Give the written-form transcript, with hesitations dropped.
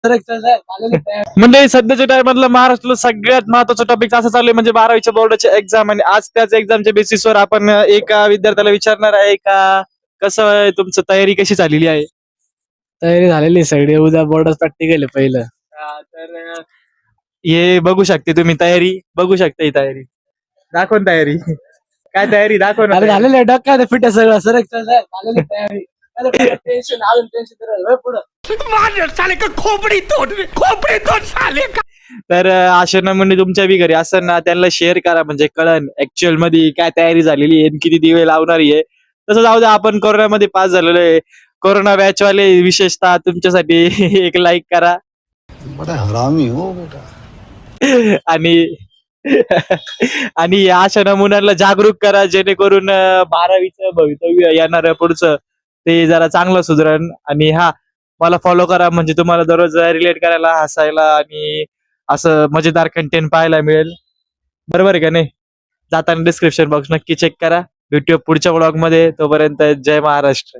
म्हणजे सध्याच्या टायमातला महाराष्ट्राला सगळ्यात महत्वाचा टॉपिक असं चालू आहे म्हणजे 12वीच्या बोर्डाची एक्झाम आणि आज त्याच एक्झामच्या बेसिसवर आपण एका विद्यार्थ्याला विचारणार आहे का कसं आहे तुमचं तयारी कशी झालेली आहे. तयारी झालेली सगळी, उद्या बोर्डच प्रॅक्टिकल आहे पहिलं. तर हे बघू शकते तुम्ही तयारी बघू शकता ही तयारी दाखवून तयारी काय तयारी दाखव ना अरे तयारी. झालेलं आहे, डक्का ते फिट आहे सगळं, सर झालेली तयारी. टेन्शन अजून टेन्शन पुढं. तर अशा नमुने तुमच्या बी घरी असं ना त्यांना शेअर करा म्हणजे कळण ऍक्च्युअल मध्ये काय तयारी झालेली आहे आणि किती दिवे लावणारी आहे. तसं जाऊ द्या आपण कोरोनामध्ये पास झालेलो आहे. कोरोना बॅच वाले विशेषतः तुमच्यासाठी एक लाईक करा बड़ा हरामी हो बेटा. आणि आणि अशा नमुन्यांना जागरूक करा जेणेकरून 12वीचं भवितव्य येणार पुढचं ते जरा चांगलं सुधरण. आणि हा मला फॉलो करा म्हणजे तुम्हाला दररोज रिलेट करायला हसायला आणि असं मजेदार कंटेंट पाहायला मिळेल. बरोबर आहे का नाही. जाताना डिस्क्रिप्शन बॉक्स नक्की चेक करा. भेटूया पुढच्या ब्लॉग मध्ये. तोपर्यंत जय महाराष्ट्र.